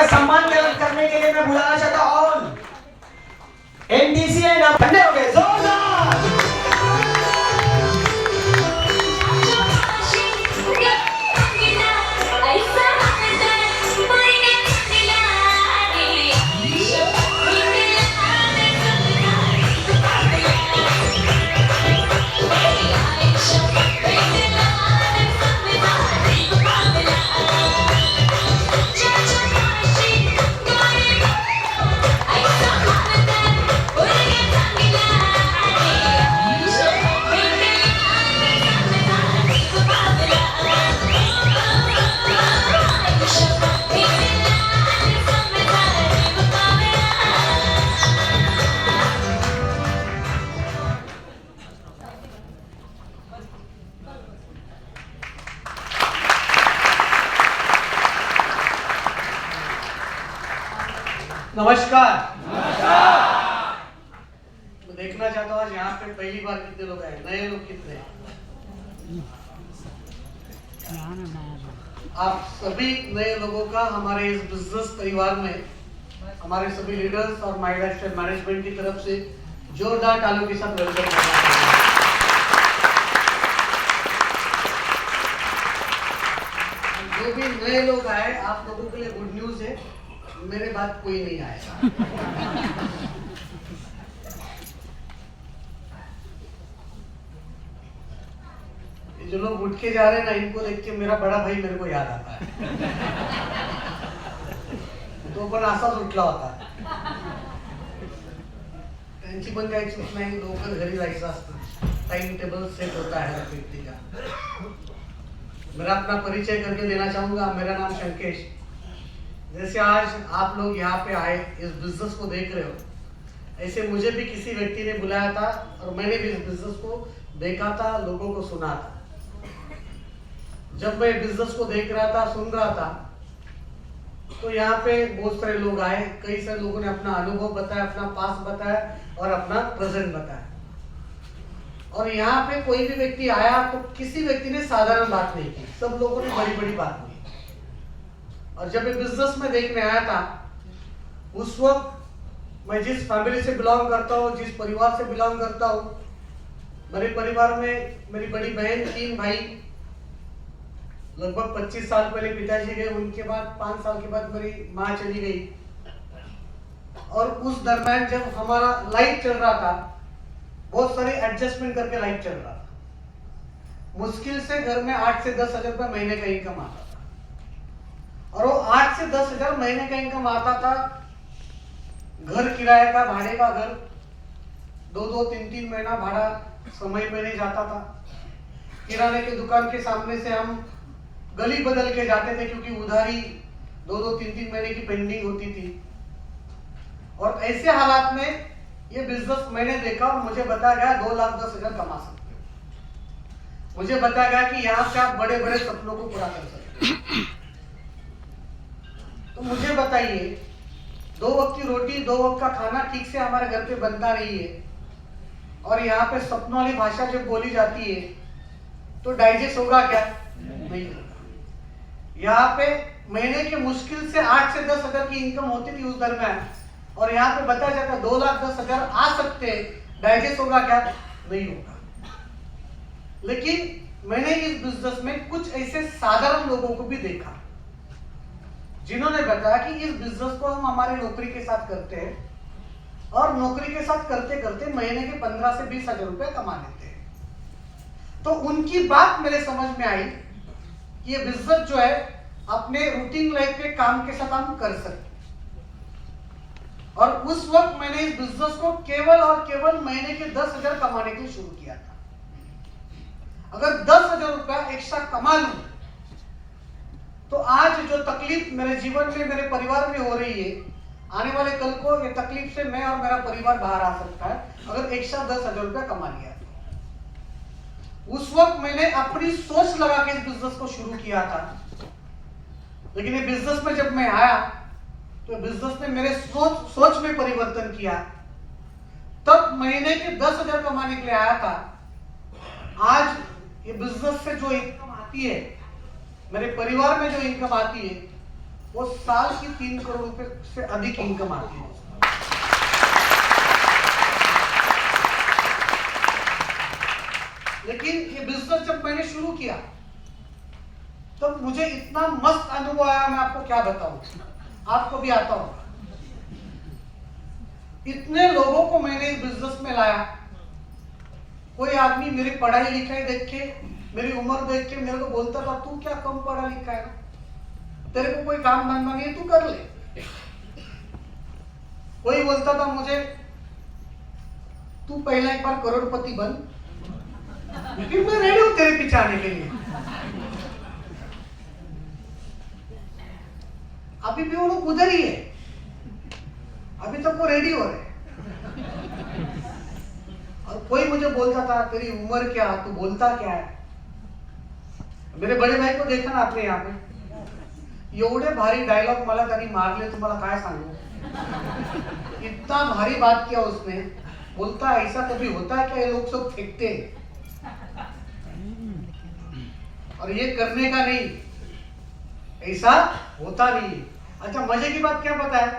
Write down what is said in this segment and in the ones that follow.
इनका सम्मान करने के लिए मैं बुलाना चाहता हूं ऑल एनडीसी है ना ठंडे हो गए जोरदार। नमस्कार। मैं देखना चाहता हूँ आज यहाँ पे पहली बार कितने लोग आए, नए लोग कितने हैं? आप सभी नए लोगों का हमारे इस बिजनेस परिवार में हमारे सभी लीडर्स और माय लाइफस्टाइल मैनेजमेंट की तरफ से जोरदार तालियों के साथ वेलकम करना चाहूंगा। जो भी नए लोग आए, आप लोगों के लिए गुड न्यूज है, मेरे बाद कोई नहीं आएगा। जो लोग उठ के जा रहे हैं ना, इनको देख के मेरा बड़ा भाई मेरे को याद आता है। तो पण असाच उठला होता, त्यांची पण काही चूक नाही, लवकर घरी जायचं असतं, टाइम टेबल सेट होता है हर व्यक्ति का। मेरा अपना परिचय करके देना चाहूंगा। मेरा नाम शंकेश। जैसे आज आप लोग यहाँ पे आए, इस बिजनेस को देख रहे हो, ऐसे मुझे भी किसी व्यक्ति ने बुलाया था और मैंने भी इस बिजनेस को देखा था, लोगों को सुना था। जब मैं बिजनेस को देख रहा था, सुन रहा था, तो यहाँ पे बहुत सारे लोग आए, कई सारे लोगों ने अपना अनुभव बताया, अपना पास बताया और अपना प्रेजेंट बताया। और यहाँ पे कोई भी व्यक्ति आया तो किसी व्यक्ति ने साधारण बात नहीं की, सब लोगों ने बड़ी बड़ी बात की। और जब मैं बिजनेस में देखने आया था, उस वक्त मैं जिस फैमिली से बिलोंग करता हूँ, जिस परिवार से बिलोंग करता हूँ, मेरे परिवार में मेरी बड़ी बहन, 3 भाई, लगभग 25 साल पहले पिताजी गए, उनके बाद 5 साल के बाद मेरी माँ चली गई। और उस दरम्यान जब हमारा लाइफ चल रहा था, बहुत सारे एडजस्टमेंट करके लाइफ चल रहा था। मुश्किल से घर में 8 से 10 हजार रुपये महीने का इनकम आता था। और वो 8 से 10 हजार महीने का इनकम आता था। घर किराए का, भाड़े का घर 2-2, 3-3 महीना भाड़ा समय पे नहीं जाता था। किराने की दुकान के सामने से हम गली बदल के जाते थे, क्योंकि उधारी 2-2, 3-3 महीने की पेंडिंग होती थी। और ऐसे हालात में ये बिजनेस मैंने देखा और मुझे बताया गया 2,10,000 कमा सकते हो। मुझे बताया गया कि यहाँ से आप बड़े बड़े सपनों को पूरा कर सकते हो। तो मुझे बताइए, 2 वक्त की रोटी, 2 वक्त का खाना ठीक से हमारे घर पे बनता नहीं है, और यहाँ पे सपनों वाली भाषा जब बोली जाती है तो डाइजेस्ट होगा क्या? नहीं होगा। यहाँ पे महीने के मुश्किल से 8 से 10 हजार की इनकम होती थी उस दरम्यान, और यहाँ पे बताया जाता 2,10,000 आ सकते, डाइजेस्ट होगा क्या? नहीं होगा। लेकिन मैंने इस बिजनेस में कुछ ऐसे साधारण लोगों को भी देखा, जिन्होंने बताया कि इस बिजनेस को हम हमारी नौकरी के साथ करते हैं, और नौकरी के साथ करते करते महीने के 15 से 20 हजार रुपए कमा लेते हैं। तो उनकी बात मेरे समझ में आई कि ये बिजनेस जो है अपने रूटीन लाइफ के काम के साथ हम कर सकते। और उस वक्त मैंने इस बिजनेस को केवल और केवल महीने के 10,000 कमाने के लिए शुरू किया था। अगर 10,000 रुपया एक्स्ट्रा कमा लूं तो आज जो तकलीफ मेरे जीवन में, मेरे परिवार में हो रही है, आने वाले कल को ये तकलीफ से मैं और मेरा परिवार बाहर आ सकता है, अगर एक्स्ट्रा 10,000 रुपया कमा लिया। उस वक्त मैंने अपनी सोच लगा के इस बिजनेस को शुरू किया था। लेकिन ये बिजनेस में जब मैं आया तो बिजनेस ने मेरे सोच में परिवर्तन किया। तब महीने के 10,000 कमाने के लिए आया था, आज ये बिजनेस से जो इनकम आती है, मेरे परिवार में जो इनकम आती है, वो साल की 3 करोड़ रुपए से अधिक इनकम आती है। लेकिन ये बिजनेस जब मैंने शुरू किया तब मुझे इतना मस्त अनुभव आया, मैं आपको क्या बताऊं, आपको भी आता होगा। इतने लोगों को मैंने इस बिजनेस में लाया। कोई आदमी मेरी पढ़ाई लिखाई देख के, मेरी उम्र देख के मेरे को बोलता था, तू क्या कम पढ़ा लिखा है, तेरे को कोई काम धंधा नहीं है, तू कर ले। कोई बोलता था मुझे, तू पहला एक बार करोड़पति बन, लेकिन मैं रेडी हूं तेरे पीछे आने के लिए। अभी भी वो लोग उधर ही है, अभी तक वो रेडी हो रहे। और कोई मुझे बोलता था, तेरी उम्र क्या, तू बोलता क्या है। मेरे बड़े भाई को देखा ना आपने यहाँ पे, एवढे भारी डायलॉग मला त्यांनी मारले, तुम्हाला काय सांगू। इतना भारी बात किया उसने, बोलता ऐसा कभी होता है क्या, ये लोग सब फेंकते हैं और ये करने का नहीं, ऐसा होता नहीं। अच्छा, मजे की बात क्या पता है,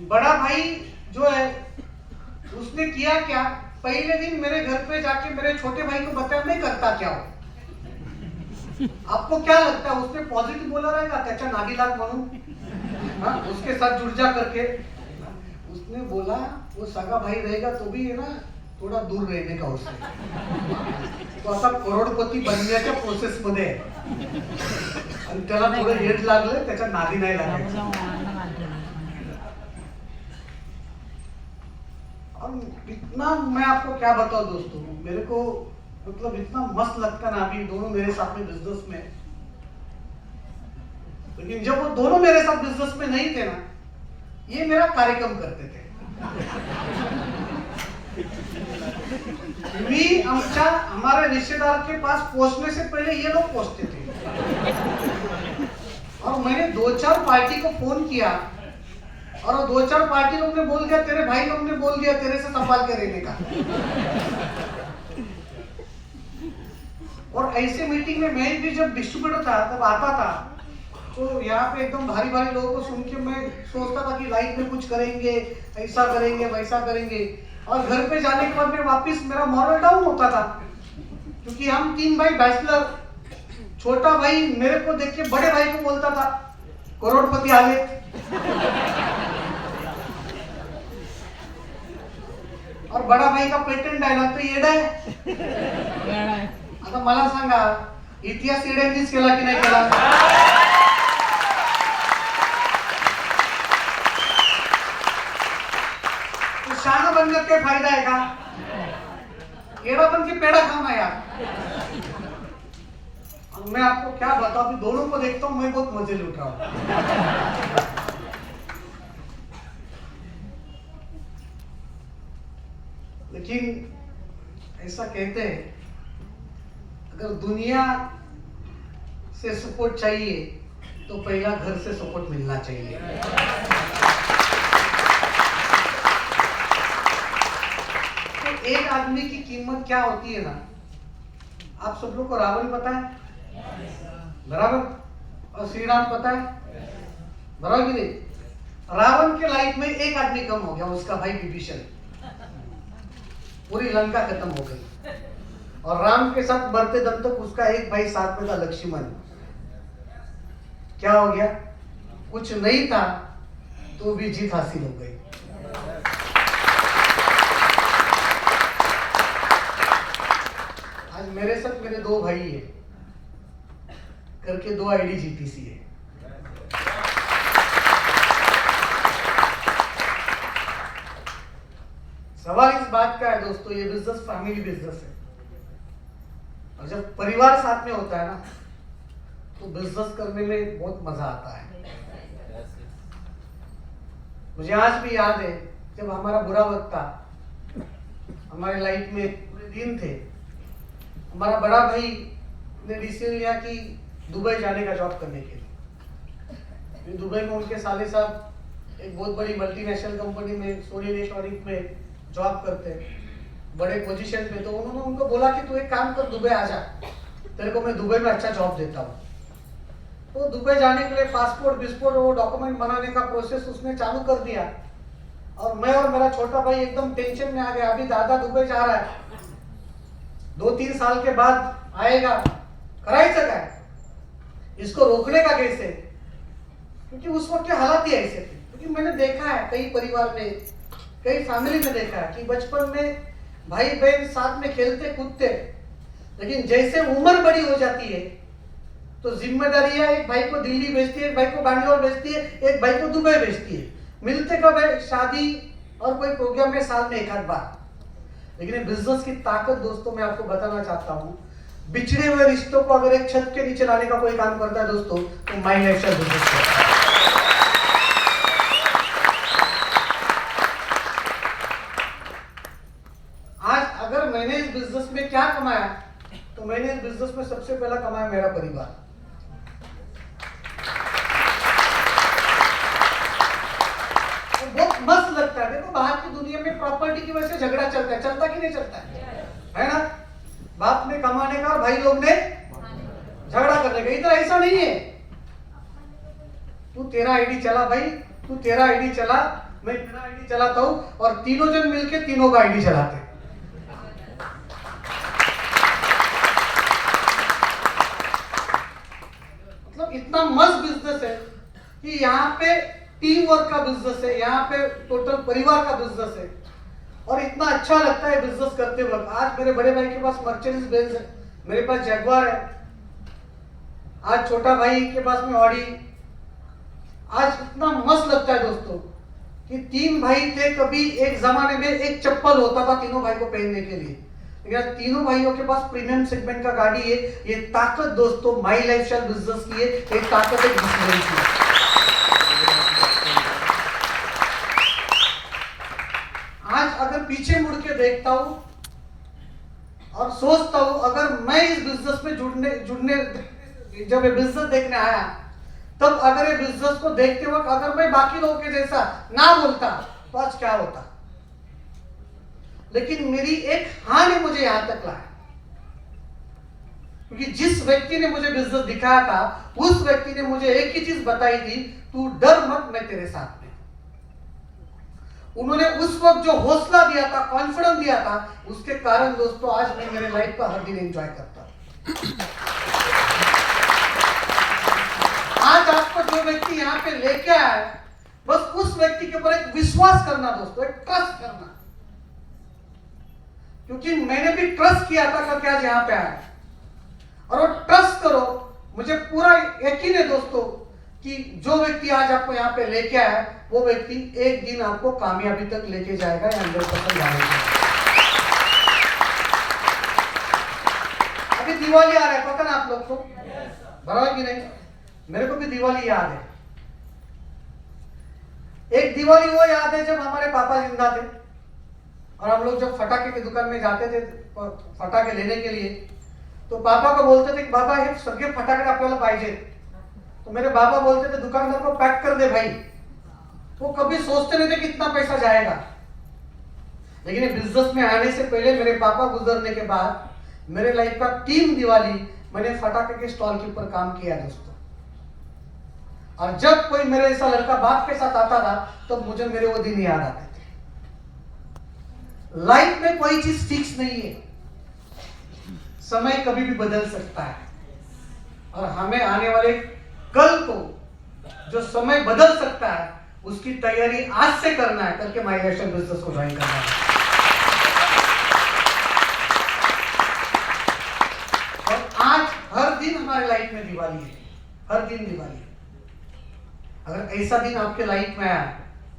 बड़ा भाई जो है उसने किया क्या, पहले दिन मेरे घर पे जाके मेरे छोटे भाई को बताया मैं करता क्या हूं। आपको क्या लगता है, उसने पॉजिटिव बोला रहेगा त्याच्या नादी लाग म्हणून, हाँ, उसके साथ जुड़ जा करके। उसने बोला वो सगा भाई रहेगा तो भी है ना, थोड़ा दूर रहने का उससे। तो आता करोडपती बनण्याच्या प्रोसेस मध्ये आहे आणि त्याला थोडं हेड लागलं, त्याच्या नादी नाही लागायचं। इतना मैं आपको क्या बताऊं दोस्तों, मेरे को मतलब इतना मस्त लगता ना, अभी दोनों मेरे साथ में बिजनेस में। लेकिन जब वो दोनों मेरे साथ बिजनेस में नहीं थे ना, ये मेरा कार्यक्रम करते थे। मी हमारे रिश्तेदार के पास पहुंचने से पहले ये लोग पहुंचते थे। और मैंने 2-4 पार्टी को फोन किया और 2-4 पार्टी लोग ने बोल दिया, तेरे भाई लोग ने बोल दिया तेरे से संभाल के रहने का। और ऐसे मीटिंग में मैं भी जब डिस्ट्रीब्यूटर था तब आता था, तो यहाँ पे एकदम भारी भारी लोगों को सुन के मैं सोचता था कि लाइफ में कुछ करेंगे, ऐसा करेंगे वैसा करेंगे। और घर पे जाने के बाद में वापस मेरा मॉरल डाउन होता था, क्योंकि हम 3 भाई बैचलर। छोटा भाई मेरे को देख के बड़े भाई को बोलता था, करोड़पति आले। और बड़ा भाई का पेटेंट डायलॉग तो येडा आहे। आता मला सांगा, इतिहास येड्यांनीच केला की नाही केला। तो शहाणा बनण्यात काय फायदा आहे का, येडा बन के पेड़ा खाना यार। मैं आपको क्या बताऊं, दोनों को देखता हूं मैं बहुत मजे लूट रहा हूं। लेकिन ऐसा कहते हैं, अगर दुनिया से सपोर्ट चाहिए तो पहला घर से सपोर्ट मिलना चाहिए। तो एक आदमी की कीमत क्या होती है ना, आप सब लोग को रावण पता है, बराबर, और श्री राम पता है, बराबर कि नहीं। रावण के लाइफ में एक आदमी कम हो गया, उसका भाई विभीषण। पूरी लंका खत्म हो गई। और राम के साथ मरते दम तक उसका एक भाई साथ में था, लक्ष्मण। क्या हो गया, कुछ नहीं था तो भी जीत हासिल हो गई। आज मेरे साथ मेरे 2 भाई है करके 2 आईडी जीटीसी है। सवाल इस बात का है दोस्तों, ये बिजनेस फैमिली बिजनेस है, और जब परिवार साथ में होता है ना तो बिजनेस करने में बहुत मजा आता है। मुझे आज भी याद है जब हमारा बुरा वक्त था, हमारे लाइफ में पूरे दिन थे, हमारा बड़ा भाई ने डिसीजन लिया कि दुबई जाने का जॉब करने के लिए। दुबई में उनके साले साहब एक बहुत बड़ी मल्टीनेशनल कंपनी में, सोनी इलेक्ट्रॉनिक में जॉब करते हैं, बड़े पोजीशन पे। तो उन्होंने उनको बोला कि तू एक काम कर, दुबई आ जा, तेरे को मैं दुबई में अच्छा जॉब देता हूँ। तो दुबई जाने के लिए पासपोर्ट विस्पोर्ट वो डॉक्यूमेंट बनाने का प्रोसेस उसने चालू कर दिया, और मैं और मेरा छोटा भाई एकदम टेंशन में आ गया। अभी दादा दुबई जा रहा है, 2-3 साल के बाद आएगा, करायचं काय, इसको रोकने का कैसे? क्योंकि उस वक्त के हालात ही ऐसे थे। क्योंकि मैंने देखा है कई परिवार में, कई फैमिली में देखा है कि बचपन में भाई बहन साथ में खेलते कूदते, लेकिन जैसे उम्र बड़ी हो जाती है तो जिम्मेदारियां एक भाई को दिल्ली भेजती है, एक भाई को बैंगलोर भेजती है, एक भाई को दुबई भेजती है। मिलते कब है? शादी और कोई प्रोग्राम में साल में एक आध बार। लेकिन बिजनेस की ताकत दोस्तों मैं आपको बताना चाहता हूं, बिछड़े हुए रिश्तों को अगर एक छत के नीचे लाने का कोई काम करता है दोस्तों, तो माई लाइफस्टाइल बिजनेस करता है। आज अगर मैंने इस बिजनेस में क्या कमाया, तो मैंने इस बिजनेस में सबसे पहला कमाया मेरा परिवार। तो बहुत मस्त लगता है। देखो बाहर की दुनिया में प्रॉपर्टी की वजह से झगड़ा चलता है, चलता कि नहीं चलता है ना? बाप ने कमाने का और भाई लोग ने झगड़ा करने का। इधर ऐसा नहीं है, तू तेरा आईडी चला भाई, तू तेरा आईडी चला, मैं मेरा आईडी चलाता हूं, और तीनों जन मिलके तीनों का आईडी चलाते हैं। मतलब इतना मस्त बिजनेस है कि यहाँ पे टीम वर्क का बिजनेस है, यहाँ पे टोटल परिवार का बिजनेस है, और इतना अच्छा लगता है बिजनेस करते वक्त। आज मेरे बड़े भाई के पास मर्सिडीज बेंज है, मेरे पास जगुआर है, आज छोटा भाई के पास में ऑडी। आज इतना मस्त लगता है दोस्तों कि 3 भाई थे, कभी एक जमाने में एक चप्पल होता था तीनों भाई को पहनने के लिए, लेकिन आज तीनों भाइयों के पास प्रीमियम सेगमेंट का गाड़ी है। ये ताकत दोस्तों माई लाइफस्टाइल बिजनेस की है, एक ताकत एक बिजनेस की है। आज अगर पीछे मुड़ के देखता हूं और सोचता हूं, अगर मैं इस बिजनेस में जुड़ने जब ये बिजनेस देखने आया, तब अगर ये बिजनेस को देखते वक्त अगर मैं बाकी लोगों के जैसा ना बोलता तो आज क्या होता। लेकिन मेरी एक हाँ ने मुझे यहां तक लाया, क्योंकि जिस व्यक्ति ने मुझे बिजनेस दिखाया था, उस व्यक्ति ने मुझे एक ही चीज बताई थी, तू डर मत, मैं तेरे साथ में। उन्होंने उस वक्त जो हौसला दिया था, कॉन्फिडेंस दिया था, उसके कारण दोस्तों आज मैं मेरे लाइफ का हर दिन एंजॉय करता हूं। आज आपको जो व्यक्ति यहाँ पे लेके आया है, बस उस व्यक्ति के ऊपर एक विश्वास करना दोस्तों, एक ट्रस्ट करना, क्योंकि मैंने भी ट्रस्ट किया था करके आज यहाँ पे आया। और वो ट्रस्ट करो, मुझे पूरा यकीन है दोस्तों कि जो व्यक्ति आज आपको यहाँ पे लेके आया, वो व्यक्ति एक दिन आपको कामयाबी तक लेके जाएगा, 100% जाएगा। अभी दिवाली आ रहा है, पता ना आप लोग को, बराबर कि नहीं? मेरे को भी दिवाली याद है। एक दिवाली वो याद है जब हमारे पापा जिंदा थे, और हम लोग जब फटाके की दुकान में जाते थे फटाके लेने के लिए, तो पापा को बोलते थे कि बाबा हे सगळे फटाके आपल्याला पाहिजे। तो मेरे बाबा बोलते थे दुकानदार को पैक कर दे भाई। वो कभी सोचते नहीं थे कितना पैसा जाएगा। लेकिन बिजनेस में आने से पहले, मेरे पापा गुजरने के बाद, मेरे लाइफ का 3 दिवाली मैंने फटाके के स्टॉल के ऊपर काम किया दोस्तों। और जब कोई मेरे ऐसा लड़का बाप के साथ आता था, तो मुझे मेरे वो दिन याद आते थे। लाइफ में कोई चीज फिक्स नहीं है, समय कभी भी बदल सकता है, और हमें आने वाले कल को जो समय बदल सकता है, उसकी तैयारी आज से करना है, करके माई लाइफस्टाइल बिजनेस को ज्वाइन करना है। और आज हर दिन हमारे लाइफ में दिवाली है, हर दिन दिवाली है। अगर ऐसा दिन आपके लाइफ में आया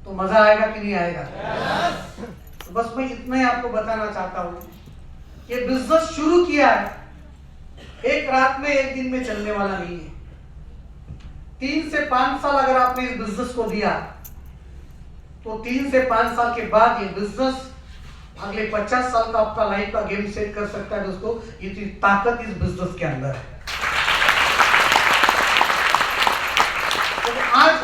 तो मजा आएगा कि नहीं आएगा? तो बस मैं इतना ही आपको बताना चाहता हूं कि बिजनेस शुरू किया है, एक रात में एक दिन में चलने वाला नहीं है। 3 से 5 साल अगर आपने इस बिजनेस को दिया, तो 3 से 5 साल के बाद ये बिजनेस अगले 50 साल का आपका लाइफ का गेम सेट कर सकता है दोस्तों। ये ताकत इस बिजनेस के अंदर है। तो आज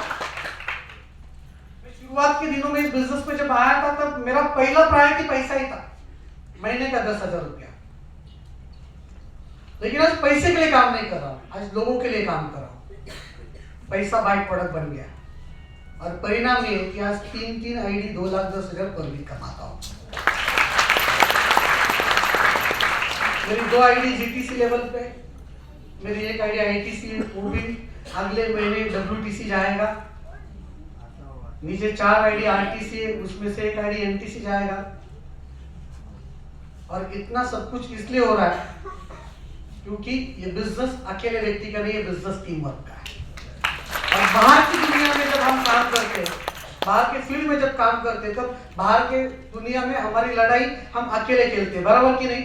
मैं शुरुआत के दिनों में इस बिजनेस में जब आया था, तब मेरा पहला प्रायोरिटी पैसा ही था, महीने का 10,000 रुपया। लेकिन आज पैसे के लिए काम नहीं कर रहा हूं, आज लोगों के लिए काम कर रहा हूं। पैसा बाय प्रोडक्ट बन गया और परिणाम ये कि आज 3 आईडी 2,10,000 पर वीक कमाता हूँ। मेरी 2 आईडी जीटीसी लेवल पे, मेरी 1 आईडी आईटीसी है, वो भी अगले महीने डब्ल्यूटीसी जाएगा। नीचे 4 आईडी आरटीसी है, उसमें से 1 आईडी एनटीसी जाएगा। और इतना सब कुछ इसलिए हो रहा है क्योंकि ये बिजनेस अकेले व्यक्ति का नहीं है, बिजनेस टीम वर्क का है। और बाहर की दुनिया में जब हम काम करते हैं, बाहर के फील्ड में जब काम करते हैं, तब बाहर के दुनिया में हमारी लड़ाई हम अकेले खेलते हैं, बराबर की नहीं?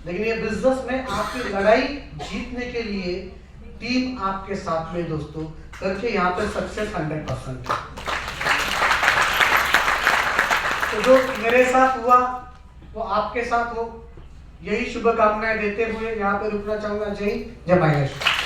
लेकिन ये बिजनेस में आपकी लड़ाई जीतने के लिए टीम आपके साथ में दोस्तों करके यहाँ पे सक्सेस 100% है। तो जो मेरे साथ हुआ वो आपके साथ हो, यही शुभकामनाएं देते हुए यहाँ पे रुकना चाहूंगा। जय हिंद, जय महाराष्ट्र।